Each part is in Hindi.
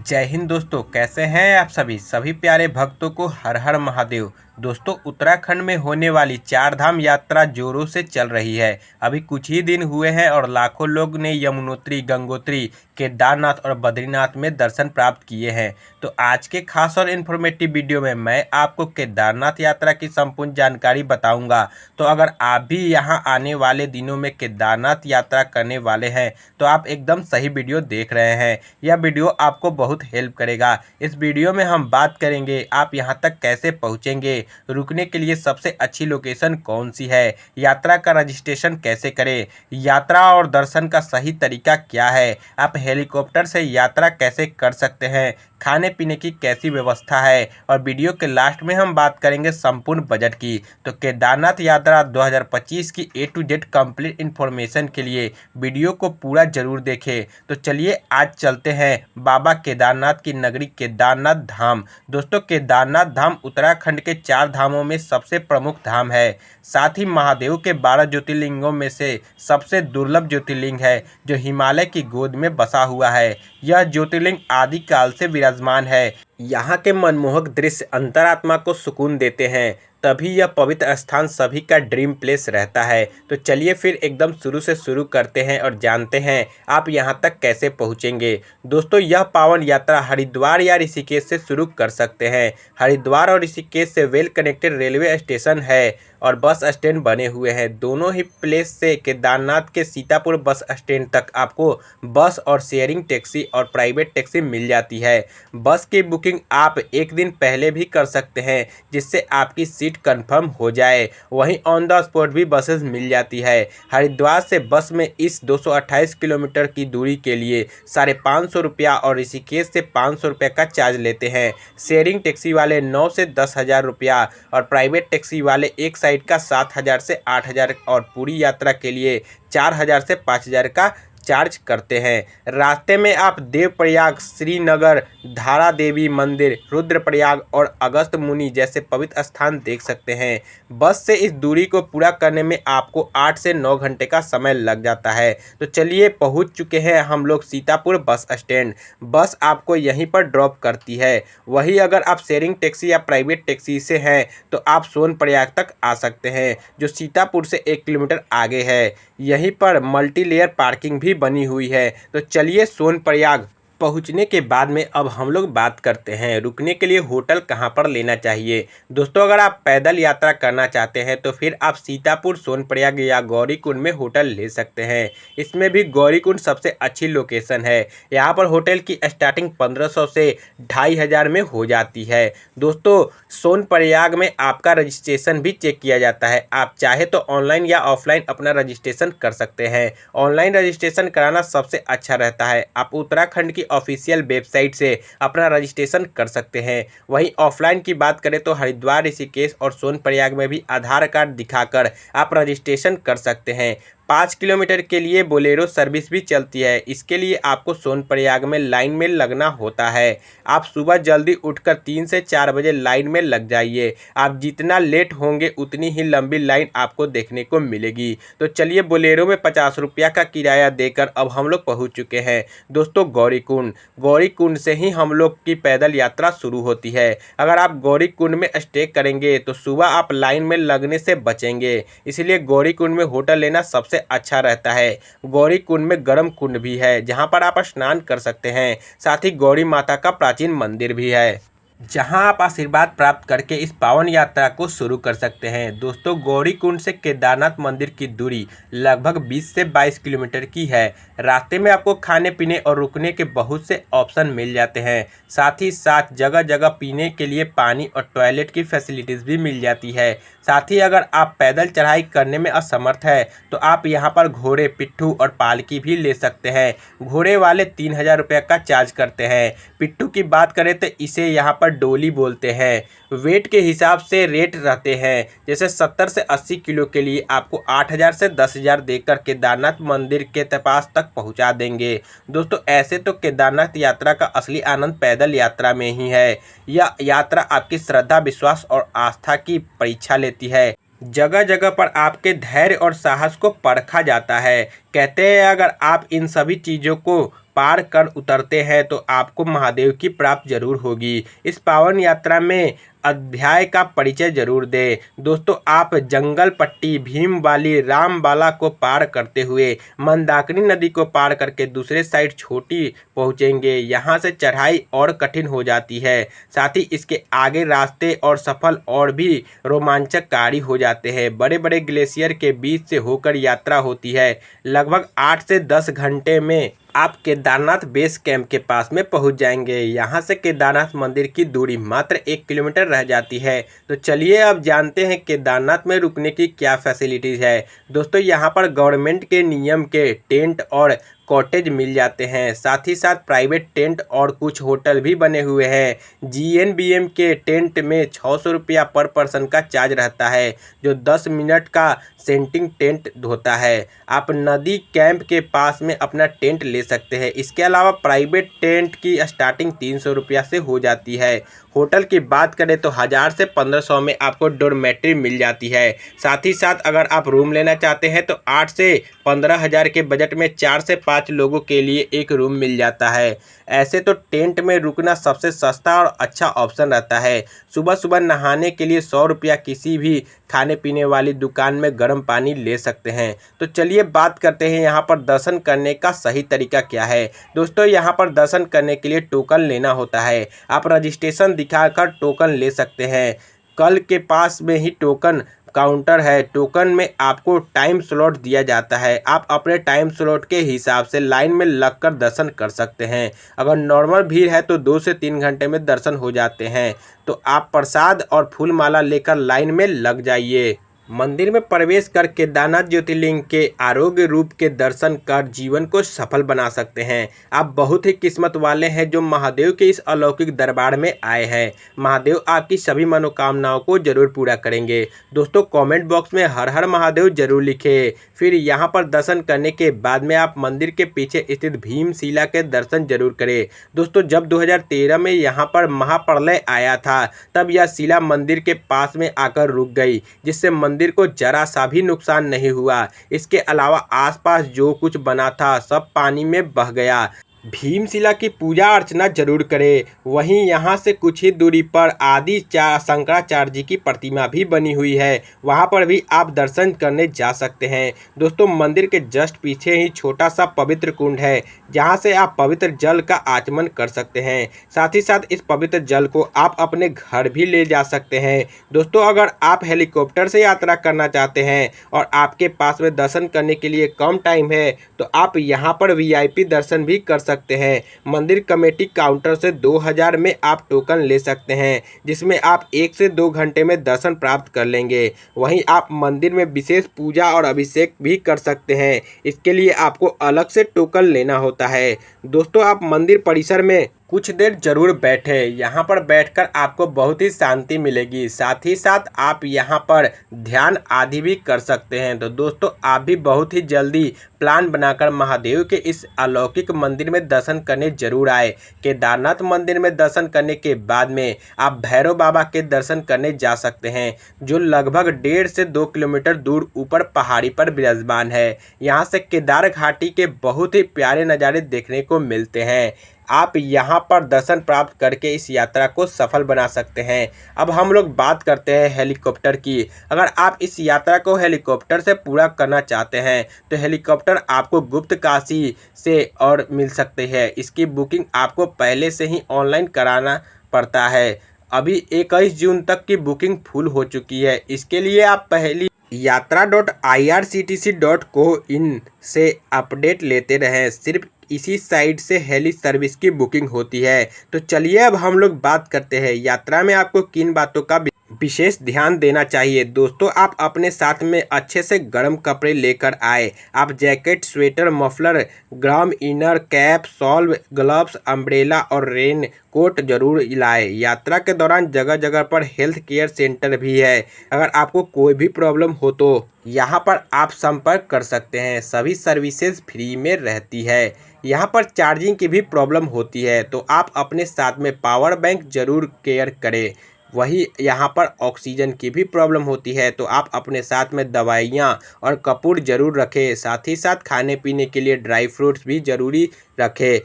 जय हिंद दोस्तों, कैसे हैं आप सभी प्यारे भक्तों को हर हर महादेव। दोस्तों, उत्तराखंड में होने वाली चार धाम यात्रा जोरों से चल रही है। अभी कुछ ही दिन हुए हैं और लाखों लोग ने यमुनोत्री, गंगोत्री, केदारनाथ और बद्रीनाथ में दर्शन प्राप्त किए हैं। तो आज के खास और इन्फॉर्मेटिव वीडियो में मैं आपको केदारनाथ यात्रा की संपूर्ण जानकारी बताऊंगा। तो अगर आप भी यहां आने वाले दिनों में केदारनाथ यात्रा करने वाले हैं तो आप एकदम सही वीडियो देख रहे हैं। यह वीडियो आपको बहुत हेल्प करेगा। इस वीडियो में हम बात करेंगे आप यहां तक कैसे पहुंचेंगे, रुकने के लिए सबसे अच्छी लोकेशन कौन सी है, यात्रा का रजिस्ट्रेशन कैसे करें, यात्रा और दर्शन का सही तरीका क्या है, आप हेलीकॉप्टर से यात्रा कैसे कर सकते हैं, खाने पीने की कैसी व्यवस्था है और वीडियो के लास्ट में हम बात करेंगे संपूर्ण बजट की। तो केदारनाथ यात्रा 2025 की A to Z complete information के लिए वीडियो को पूरा जरूर देखें। तो चलिए आज चलते हैं बाबा केदारनाथ की नगरी केदारनाथ धाम। दोस्तों, केदारनाथ धाम उत्तराखंड के 4 धामों में सबसे प्रमुख धाम है। साथ ही महादेव के 12 ज्योतिर्लिंगों में से सबसे दुर्लभ ज्योतिर्लिंग है जो हिमालय की गोद में बसा हुआ है। यह ज्योतिर्लिंग आदिकाल से विराजमान है। यहाँ के मनमोहक दृश्य अंतरात्मा को सुकून देते हैं, तभी यह पवित्र स्थान सभी का ड्रीम प्लेस रहता है। तो चलिए फिर एकदम शुरू से शुरू करते हैं और जानते हैं आप यहाँ तक कैसे पहुँचेंगे। दोस्तों, यह पावन यात्रा हरिद्वार या ऋषिकेश से शुरू कर सकते हैं। हरिद्वार और ऋषिकेश से वेल कनेक्टेड रेलवे स्टेशन है और बस स्टैंड बने हुए हैं। दोनों ही प्लेस से केदारनाथ के सीतापुर बस स्टैंड तक आपको बस और शेयरिंग टैक्सी और प्राइवेट टैक्सी मिल जाती है। बस की बुकिंग आप एक दिन पहले भी कर सकते हैं जिससे आपकी सीट कंफर्म हो जाए। वहीं ऑन द स्पॉट भी बसेस मिल जाती है। हरिद्वार से बस में इस 228 किलोमीटर की दूरी के लिए 550 रुपया और ऋषिकेश से 500 रुपये का चार्ज लेते हैं। शेयरिंग टैक्सी वाले 9 से 10,000 रुपया और प्राइवेट टैक्सी वाले एक साइड का 7,000 से 8,000 और पूरी यात्रा के लिए 4,000 से 5,000 का चार्ज करते हैं। रास्ते में आप देवप्रयाग, श्रीनगर, धारा देवी मंदिर, रुद्रप्रयाग और अगस्त मुनि जैसे पवित्र स्थान देख सकते हैं। बस से इस दूरी को पूरा करने में आपको 8 से 9 घंटे का समय लग जाता है। तो चलिए पहुंच चुके हैं हम लोग सीतापुर बस स्टैंड। बस आपको यहीं पर ड्रॉप करती है। वही अगर आप शेयरिंग टैक्सी या प्राइवेट टैक्सी से हैं तो आप सोनप्रयाग तक आ सकते हैं जो सीतापुर से 1 किलोमीटर आगे है। यहीं पर मल्टी लेयर पार्किंग भी बनी हुई है। तो चलिए सोनप्रयाग पहुंचने के बाद में अब हम लोग बात करते हैं रुकने के लिए होटल कहां पर लेना चाहिए। दोस्तों, अगर आप पैदल यात्रा करना चाहते हैं तो फिर आप सीतापुर, सोनप्रयाग या गौरीकुंड में होटल ले सकते हैं। इसमें भी गौरीकुंड सबसे अच्छी लोकेशन है। यहाँ पर होटल की स्टार्टिंग 1500 से 2,500 में हो जाती है। दोस्तों, सोनप्रयाग में आपका रजिस्ट्रेशन भी चेक किया जाता है। आप चाहे तो ऑनलाइन या ऑफलाइन अपना रजिस्ट्रेशन कर सकते हैं। ऑनलाइन रजिस्ट्रेशन कराना सबसे अच्छा रहता है। आप उत्तराखंड की ऑफिशियल वेबसाइट से अपना रजिस्ट्रेशन कर सकते हैं। वहीं ऑफलाइन की बात करें तो हरिद्वार, ऋषिकेश और सोनप्रयाग में भी आधार कार्ड दिखाकर आप रजिस्ट्रेशन कर सकते हैं। 5 किलोमीटर के लिए बोलेरो सर्विस भी चलती है। इसके लिए आपको सोनप्रयाग में लाइन में लगना होता है। आप सुबह जल्दी उठकर 3 से 4 बजे लाइन में लग जाइए। आप जितना लेट होंगे उतनी ही लंबी लाइन आपको देखने को मिलेगी। तो चलिए बोलेरो में 50 रुपया का किराया देकर अब हम लोग पहुँच चुके हैं दोस्तों गौरीकुंड। गौरीकुंड से ही हम लोग की पैदल यात्रा शुरू होती है। अगर आप गौरीकुंड में स्टे करेंगे तो सुबह आप लाइन में लगने से बचेंगे, इसलिए गौरीकुंड में होटल लेना सबसे अच्छा रहता है। गौरी कुंड में गर्म कुंड भी है जहां पर आप स्नान कर सकते हैं। साथ ही गौरी माता का प्राचीन मंदिर भी है जहां आप आशीर्वाद प्राप्त करके इस पावन यात्रा को शुरू कर सकते हैं। दोस्तों, गौरीकुंड से केदारनाथ मंदिर की दूरी लगभग 20 से 22 किलोमीटर की है। रास्ते में आपको खाने पीने और रुकने के बहुत से ऑप्शन मिल जाते हैं। साथ ही साथ जगह जगह पीने के लिए पानी और टॉयलेट की फैसिलिटीज़ भी मिल जाती है। साथ ही अगर आप पैदल चढ़ाई करने में असमर्थ है तो आप यहाँ पर घोड़े, पिट्ठू और पालकी भी ले सकते हैं। घोड़े वाले 3,000 रुपये का चार्ज करते हैं। पिट्ठू की बात करें तो इसे यहाँ पर डोली बोलते हैं। वेट के हिसाब से रेट रहते हैं। जैसे 70 से 80 किलो के लिए आपको 8,000 से 10,000 देकर केदारनाथ मंदिर के पास तक पहुंचा देंगे। दोस्तों, ऐसे तो केदारनाथ यात्रा का असली आनंद पैदल यात्रा में ही है। यह यात्रा आपकी श्रद्धा, विश्वास और आस्था की परीक्षा लेती है। जगह जगह पर आपके धैर्य और साहस को परखा जाता है। कहते हैं अगर आप इन सभी चीज़ों को पार कर उतरते हैं तो आपको महादेव की प्राप्ति जरूर होगी। इस पावन यात्रा में अध्याय का परिचय जरूर दें। दोस्तों, आप जंगल पट्टी, भीमवाली, रामबाला को पार करते हुए मंदाकिनी नदी को पार करके दूसरे साइड छोटी पहुंचेंगे। यहाँ से चढ़ाई और कठिन हो जाती है, साथ ही इसके आगे रास्ते और सफल और भी रोमांचकारी हो जाते हैं। बड़े बड़े ग्लेशियर के बीच से होकर यात्रा होती है। लगभग 8 से 10 घंटे में आप केदारनाथ बेस कैंप के पास में पहुंच जाएंगे। यहाँ से केदारनाथ मंदिर की दूरी मात्र 1 किलोमीटर रह जाती है। तो चलिए अब जानते हैं केदारनाथ में रुकने की क्या फैसिलिटीज़ है। दोस्तों, यहाँ पर गवर्नमेंट के नियम के टेंट और कॉटेज मिल जाते हैं, साथ ही साथ प्राइवेट टेंट और कुछ होटल भी बने हुए हैं। GNBM के टेंट में 600 रुपया पर पर्सन का चार्ज रहता है, जो 10 मिनट का सेंटिंग टेंट होता है। आप नदी कैंप के पास में अपना टेंट ले सकते हैं। इसके अलावा प्राइवेट टेंट की स्टार्टिंग 300 रुपया से हो जाती है। होटल की बात करें तो 1000 से 1500 में आपको डोरमेट्री मिल जाती है। साथ ही साथ अगर आप रूम लेना चाहते हैं तो 8 से 15 हज़ार के बजट में 4 से 5 लोगों के लिए एक रूम मिल जाता है। ऐसे तो टेंट में रुकना सबसे सस्ता और अच्छा ऑप्शन रहता है। सुबह सुबह नहाने के लिए 100 रुपया किसी भी खाने पीने वाली दुकान में गर्म पानी ले सकते हैं। तो चलिए बात करते हैं यहाँ पर दर्शन करने का सही तरीका क्या है। दोस्तों, यहाँ पर दर्शन करने के लिए टोकन लेना होता है। आप रजिस्ट्रेशन दिखाकर टोकन ले सकते हैं। कल के पास में ही टोकन काउंटर है। टोकन में आपको टाइम स्लॉट दिया जाता है। आप अपने टाइम स्लॉट के हिसाब से लाइन में लगकर दर्शन कर सकते हैं। अगर नॉर्मल भीड़ है तो 2 से 3 घंटे में दर्शन हो जाते हैं। तो आप प्रसाद और फूल माला लेकर लाइन में लग जाइए। मंदिर में प्रवेश कर केदारनाथ ज्योतिर्लिंग के आरोग्य रूप के दर्शन कर जीवन को सफल बना सकते हैं। आप बहुत ही किस्मत वाले हैं जो महादेव के इस अलौकिक दरबार में आए हैं। महादेव आपकी सभी मनोकामनाओं को जरूर पूरा करेंगे। दोस्तों, कमेंट बॉक्स में हर हर महादेव जरूर लिखें। फिर यहाँ पर दर्शन करने के बाद में आप मंदिर के पीछे स्थित भीमशिला के दर्शन जरूर करें। दोस्तों, जब 2013 में यहाँ पर महाप्रलय आया था तब यह शिला मंदिर के पास में आकर रुक गई, जिससे मंदिर को जरा सा भी नुकसान नहीं हुआ। इसके अलावा आसपास जो कुछ बना था सब पानी में बह गया। भीमशिला की पूजा अर्चना जरूर करें। वहीं यहाँ से कुछ ही दूरी पर आदि शंकराचार्य जी की प्रतिमा भी बनी हुई है, वहाँ पर भी आप दर्शन करने जा सकते हैं। दोस्तों, मंदिर के जस्ट पीछे ही छोटा सा पवित्र कुंड है, जहाँ से आप पवित्र जल का आचमन कर सकते हैं। साथ ही साथ इस पवित्र जल को आप अपने घर भी ले जा सकते हैं। दोस्तों, अगर आप हेलीकॉप्टर से यात्रा करना चाहते हैं और आपके पास में दर्शन करने के लिए कम टाइम है तो आप यहाँ पर VIP दर्शन भी कर सकते हैं। मंदिर कमेटी काउंटर से 2000 में आप टोकन ले सकते हैं, जिसमें आप 1 से 2 घंटे में दर्शन प्राप्त कर लेंगे। वहीं आप मंदिर में विशेष पूजा और अभिषेक भी कर सकते हैं। इसके लिए आपको अलग से टोकन लेना होता है। दोस्तों, आप मंदिर परिसर में कुछ देर जरूर बैठे। यहाँ पर बैठकर आपको बहुत ही शांति मिलेगी। साथ ही साथ आप यहाँ पर ध्यान आदि भी कर सकते हैं। तो दोस्तों, आप भी बहुत ही जल्दी प्लान बनाकर महादेव के इस अलौकिक मंदिर में दर्शन करने जरूर आए। केदारनाथ मंदिर में दर्शन करने के बाद में आप भैरव बाबा के दर्शन करने जा सकते हैं, जो लगभग 1.5 से 2 किलोमीटर दूर ऊपर पहाड़ी पर विराजमान है। यहाँ से केदार घाटी के बहुत ही प्यारे नज़ारे देखने को मिलते हैं। आप यहाँ पर दर्शन प्राप्त करके इस यात्रा को सफल बना सकते हैं। अब हम लोग बात करते हैं हेलीकॉप्टर की। अगर आप इस यात्रा को हेलीकॉप्टर से पूरा करना चाहते हैं तो हेलीकॉप्टर आपको गुप्त काशी से और मिल सकते हैं। इसकी बुकिंग आपको पहले से ही ऑनलाइन कराना पड़ता है। अभी 21 जून तक की बुकिंग फुल हो चुकी है। इसके लिए आप पहली yatra.irctc.co.in से अपडेट लेते रहें। सिर्फ इसी साइट से हेली सर्विस की बुकिंग होती है। तो चलिए अब हम लोग बात करते हैं यात्रा में आपको किन बातों का विशेष ध्यान देना चाहिए। दोस्तों, आप अपने साथ में अच्छे से गर्म कपड़े लेकर आए। आप जैकेट, स्वेटर, मफलर, गर्म inner, cap, shawl, gloves, umbrella और रेन कोट जरूर लाएं। यात्रा के दौरान जगह जगह पर हेल्थ केयर सेंटर भी है। अगर आपको कोई भी प्रॉब्लम हो तो यहाँ पर आप संपर्क कर सकते हैं। सभी सर्विसेज फ्री में रहती है। यहाँ पर चार्जिंग की भी प्रॉब्लम होती है, तो आप अपने साथ में पावर बैंक जरूर केयर करें। वही यहाँ पर ऑक्सीजन की भी प्रॉब्लम होती है, तो आप अपने साथ में दवाइयाँ और कपूर ज़रूर रखें। साथ ही साथ खाने पीने के लिए ड्राई फ्रूट्स भी ज़रूरी रखें।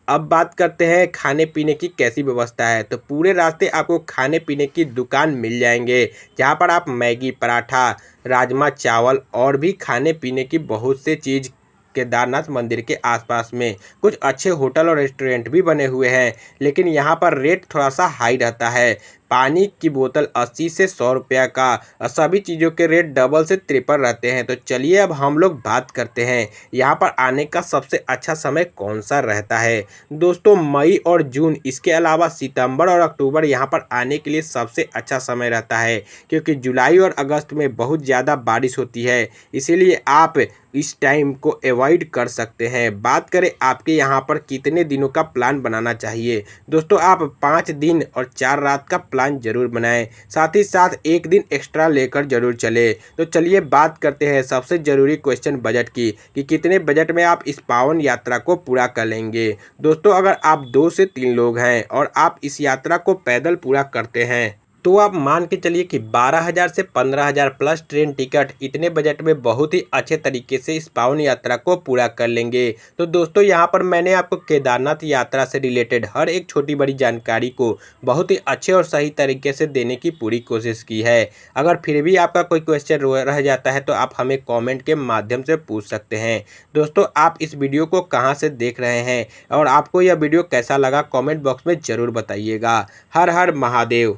अब बात करते हैं खाने पीने की कैसी व्यवस्था है। तो पूरे रास्ते आपको खाने पीने की दुकान मिल जाएंगे, जहाँ पर आप मैगी, पराठा, राजमा चावल और भी खाने पीने की बहुत से चीज़। केदारनाथ मंदिर के आसपास में कुछ अच्छे होटल और रेस्टोरेंट भी बने हुए हैं, लेकिन यहाँ पर रेट थोड़ा सा हाई रहता है। पानी की बोतल 80 से 100 रुपया का, और सभी चीज़ों के रेट डबल से ट्रिपल रहते हैं। तो चलिए अब हम लोग बात करते हैं यहाँ पर आने का सबसे अच्छा समय कौन सा रहता है। दोस्तों मई और जून, इसके अलावा सितंबर और अक्टूबर यहाँ पर आने के लिए सबसे अच्छा समय रहता है, क्योंकि जुलाई और अगस्त में बहुत ज़्यादा बारिश होती है, इसीलिए आप इस टाइम को अवॉइड कर सकते हैं। बात करें आपके यहाँ पर कितने दिनों का प्लान बनाना चाहिए। दोस्तों आप 5 दिन और 4 रात का प्लान जरूर बनाएं, साथ ही साथ एक दिन एक्स्ट्रा लेकर जरूर चले। तो चलिए बात करते हैं सबसे ज़रूरी क्वेश्चन बजट की, कि कितने बजट में आप इस पावन यात्रा को पूरा कर लेंगे। दोस्तों अगर आप 2 से 3 लोग हैं और आप इस यात्रा को पैदल पूरा करते हैं, तो आप मान के चलिए कि 12,000 से 15,000 प्लस ट्रेन टिकट, इतने बजट में बहुत ही अच्छे तरीके से इस पावन यात्रा को पूरा कर लेंगे। तो दोस्तों यहाँ पर मैंने आपको केदारनाथ यात्रा से रिलेटेड हर एक छोटी बड़ी जानकारी को बहुत ही अच्छे और सही तरीके से देने की पूरी कोशिश की है। अगर फिर भी आपका कोई क्वेश्चन रह जाता है तो आप हमें कॉमेंट के माध्यम से पूछ सकते हैं। दोस्तों आप इस वीडियो को कहाँ से देख रहे हैं और आपको यह वीडियो कैसा लगा, कॉमेंट बॉक्स में ज़रूर बताइएगा। हर हर महादेव।